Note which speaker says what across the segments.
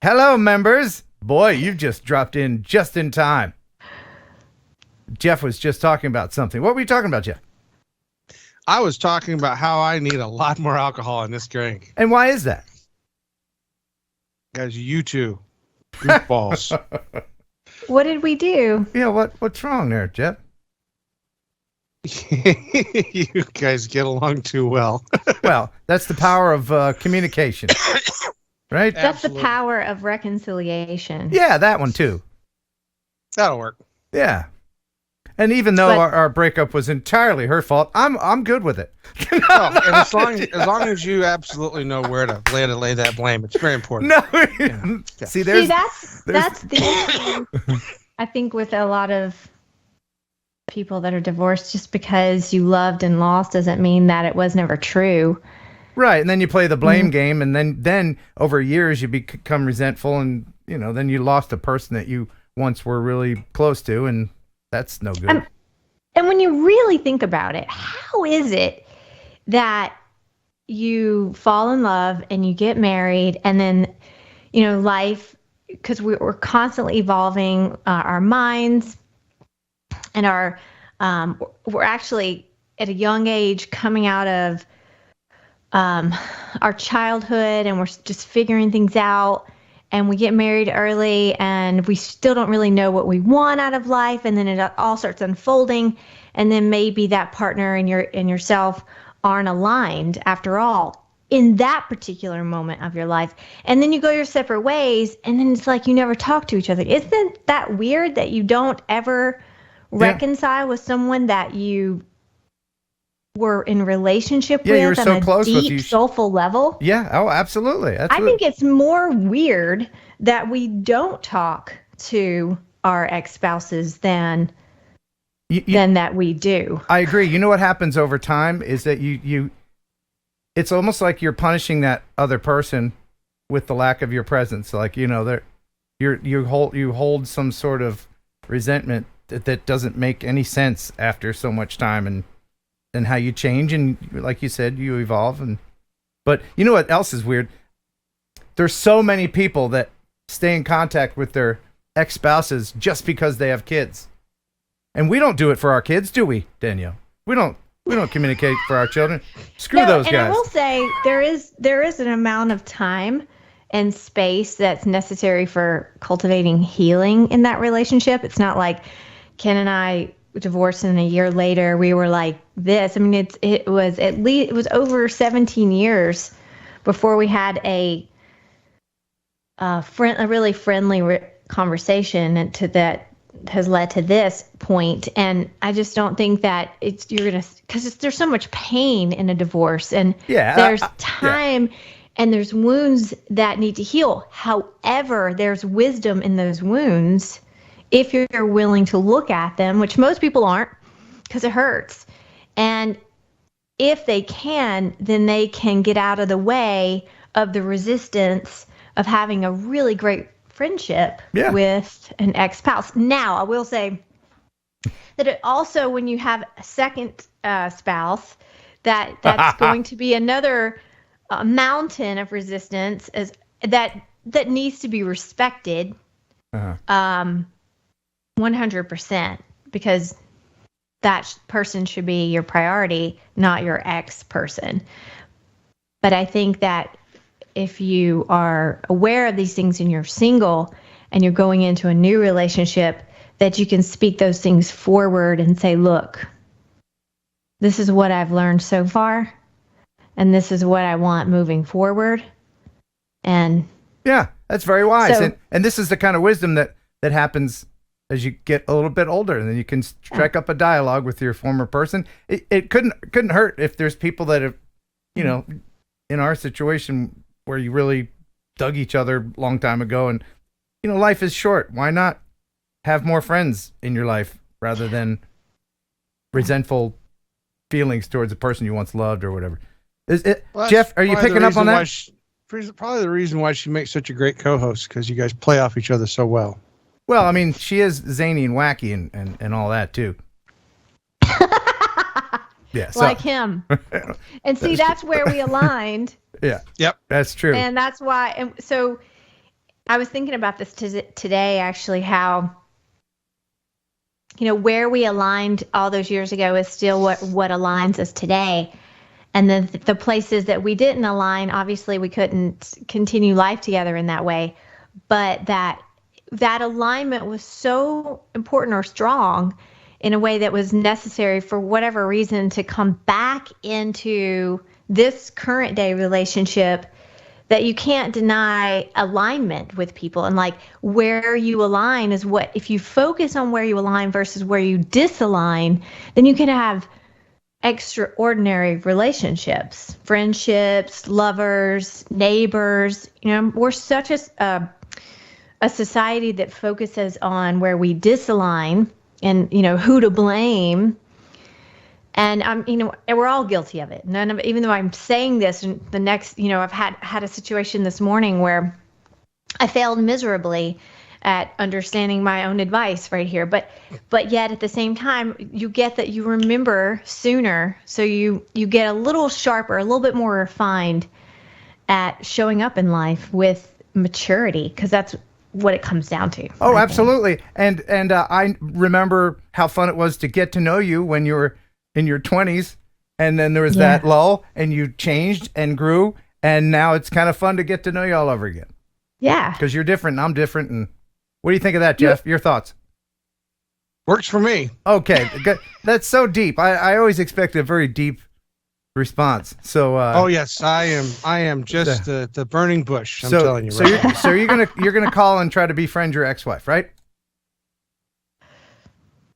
Speaker 1: Hello, members. Boy, you've just dropped in just in time. Jeff was just talking about something. What were you talking about, Jeff?
Speaker 2: I was talking about how I need a lot more alcohol in this drink.
Speaker 1: And why is that?
Speaker 2: Guys, you two, goofballs.
Speaker 3: What did we do?
Speaker 1: Yeah, what's wrong there, Jeff?
Speaker 2: You guys get along too well.
Speaker 1: Well, that's the power of communication, right?
Speaker 3: That's
Speaker 2: Absolutely.
Speaker 3: the power of reconciliation.
Speaker 1: Yeah, that one too.
Speaker 2: That'll work.
Speaker 1: Yeah. And even though our breakup was entirely her fault, I'm good with it.
Speaker 2: Oh, and as long as you absolutely know where to lay that blame, it's very important.
Speaker 1: No.
Speaker 2: Yeah.
Speaker 1: See, that's
Speaker 3: the issue, I think, with a lot of people that are divorced. Just because you loved and lost doesn't mean that it was never true.
Speaker 1: right. And then you play the blame game, and then over years you become resentful, and then you lost a person that you once were really close to, and that's no good.
Speaker 3: And when you really think about it, how is it that you fall in love and you get married, and then, life, because we're constantly evolving our minds, and we're actually at a young age coming out of our childhood, and we're just figuring things out. And we get married early, and we still don't really know what we want out of life. And then it all starts unfolding, and then maybe that partner and yourself aren't aligned after all in that particular moment of your life. And then you go your separate ways, and then it's like you never talk to each other. Isn't that weird that you don't ever reconcile with someone that you were in relationship with
Speaker 1: you were so
Speaker 3: on a
Speaker 1: close
Speaker 3: deep, soulful level?
Speaker 1: Yeah. Oh, absolutely.
Speaker 3: I think it's more weird that we don't talk to our ex-spouses than that we do.
Speaker 1: I agree. You know what happens over time is that it's almost like you're punishing that other person with the lack of your presence. Like, you hold some sort of resentment that doesn't make any sense after so much time, and how you change, and like you said, you evolve. But you know what else is weird? There's so many people that stay in contact with their ex-spouses just because they have kids. And we don't do it for our kids, do we, Danielle? We don't communicate for our children. Screw those guys.
Speaker 3: And I will say there is an amount of time and space that's necessary for cultivating healing in that relationship. It's not like Ken and I divorced, and a year later we were like this. I mean, it was over 17 years before we had a really friendly conversation, and that has led to this point. And I just don't think that because there's so much pain in a divorce, and there's time and there's wounds that need to heal. However, there's wisdom in those wounds if you're willing to look at them, which most people aren't, because it hurts. And if they can, then they can get out of the way of the resistance of having a really great friendship with an ex-spouse. Now, I will say that it also, when you have a second spouse, that's going to be another mountain of resistance that needs to be respected. 100%, because that person should be your priority, not your ex-person. But I think that if you are aware of these things and you're single and you're going into a new relationship, that you can speak those things forward and say, look, this is what I've learned so far, and this is what I want moving forward. And
Speaker 1: yeah, that's very wise. And this is the kind of wisdom that happens as you get a little bit older, and then you can strike up a dialogue with your former person. It couldn't hurt if there's people that have, in our situation where you really dug each other a long time ago, and life is short. Why not have more friends in your life rather than resentful feelings towards a person you once loved or whatever? Jeff, are you picking up on that?
Speaker 2: Probably the reason why she makes such a great co-host, because you guys play off each other so well.
Speaker 1: Well, I mean, she is zany and wacky and all that too. Yeah,
Speaker 3: like him. And see, that's where we aligned.
Speaker 1: Yeah.
Speaker 2: Yep.
Speaker 1: That's true.
Speaker 3: And that's why. And so I was thinking about this today, actually, how, where we aligned all those years ago is still what aligns us today. And then the places that we didn't align, obviously we couldn't continue life together in that way. But that alignment was so important or strong in a way that was necessary for whatever reason to come back into this current day relationship, that you can't deny alignment with people. And like where you align is what, if you focus on where you align versus where you disalign, then you can have extraordinary relationships, friendships, lovers, neighbors. We're such a society that focuses on where we disalign and, who to blame. And and we're all guilty of it. Even though I'm saying this, and the next, I've had a situation this morning where I failed miserably at understanding my own advice right here. But yet at the same time, you get that you remember sooner. So you get a little sharper, a little bit more refined at showing up in life with maturity, because that's what it comes down to.
Speaker 1: Oh, absolutely. And I remember how fun it was to get to know you when you were in your 20s. And then there was that lull and you changed and grew. And now it's kind of fun to get to know you all over again.
Speaker 3: Yeah.
Speaker 1: Because you're different and I'm different. And what do you think of that, Jeff? Your thoughts?
Speaker 2: Works for me.
Speaker 1: Okay. Good. That's so deep. I always expected a very deep response. So
Speaker 2: oh yes, I am just the burning bush. I'm telling you.
Speaker 1: So you're gonna call and try to befriend your ex-wife, right?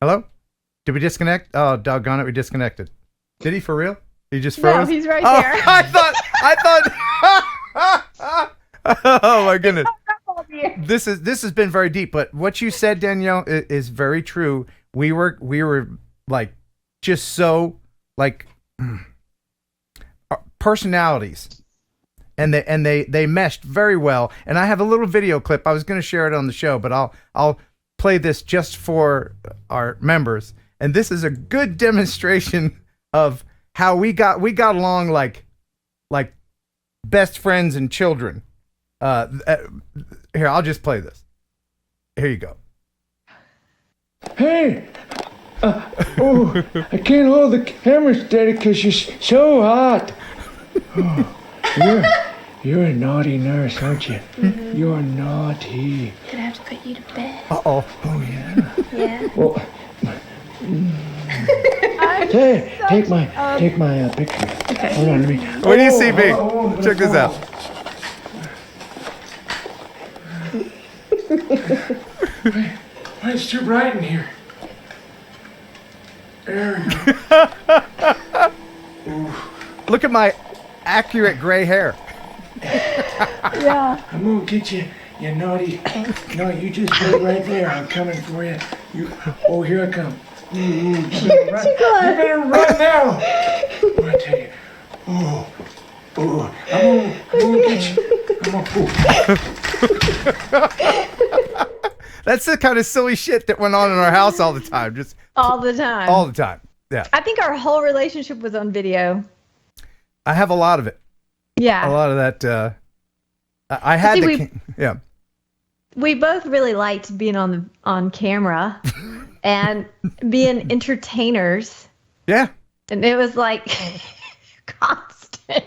Speaker 1: Hello? Did we disconnect? Oh, doggone it, we disconnected. Did he for real? He just froze?
Speaker 3: No, he's right there.
Speaker 1: I thought. Oh my goodness. This has been very deep, but what you said, Danielle, is very true. We were like just so like personalities, and they meshed very well. And I have a little video clip. I was going to share it on the show, but I'll play this just for our members. And this is a good demonstration of how we got along like best friends and children. Here, I'll just play this. Here you go.
Speaker 4: Hey! I can't hold the camera steady because you're so hot. Oh, you're a naughty nurse, aren't you? Mm-hmm. You're naughty.
Speaker 5: Gonna have to put you to bed.
Speaker 1: Uh-oh.
Speaker 4: Oh, yeah.
Speaker 5: Yeah.
Speaker 4: Well, hey, take my picture.
Speaker 5: Okay.
Speaker 4: Hold on, let me.
Speaker 1: Where do you see me? Check this out.
Speaker 4: Why it's too bright in here? There we go.
Speaker 1: Look at my accurate gray hair.
Speaker 3: Yeah.
Speaker 4: I'm gonna get you, you naughty. No, you just wait right there. I'm coming for you. Oh, here I come. You better run now. I tell you. I'm gonna get you.
Speaker 1: That's the kind of silly shit that went on in our house all the time. Just
Speaker 3: all the time.
Speaker 1: all the time. Yeah.
Speaker 3: I think our whole relationship was on video.
Speaker 1: I have a lot of it.
Speaker 3: Yeah.
Speaker 1: A lot of that. I had yeah.
Speaker 3: We both really liked being on camera and being entertainers.
Speaker 1: Yeah.
Speaker 3: And it was like constant.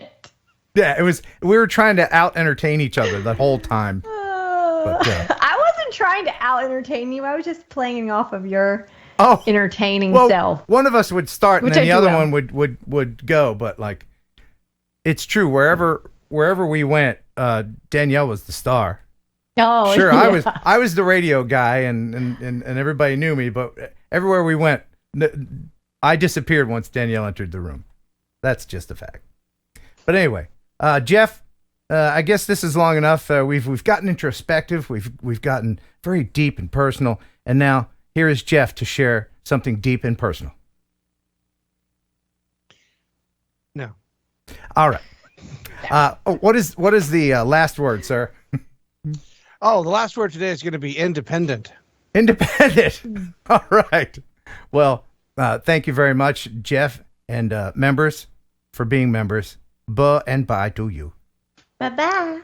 Speaker 1: Yeah, it was. We were trying to out entertain each other the whole time. But,
Speaker 3: I wasn't trying to out entertain you. I was just playing off of your entertaining self.
Speaker 1: One of us would start, and
Speaker 3: Which
Speaker 1: then the
Speaker 3: I do
Speaker 1: other
Speaker 3: well.
Speaker 1: one would go. But like, it's true. Wherever we went, Danielle was the star.
Speaker 3: Oh,
Speaker 1: Sure,
Speaker 3: yeah.
Speaker 1: I was the radio guy, and everybody knew me. But everywhere we went, I disappeared once Danielle entered the room. That's just a fact. But anyway, Jeff, I guess this is long enough. We've gotten introspective. We've gotten very deep and personal, and now here is Jeff to share something deep and personal.
Speaker 2: No.
Speaker 1: All right. What is the last word, sir?
Speaker 2: Oh, the last word today is going to be independent.
Speaker 1: Independent. All right. Well, thank you very much, Jeff, and members for being members. Buh and bye to you.
Speaker 3: Bye-bye.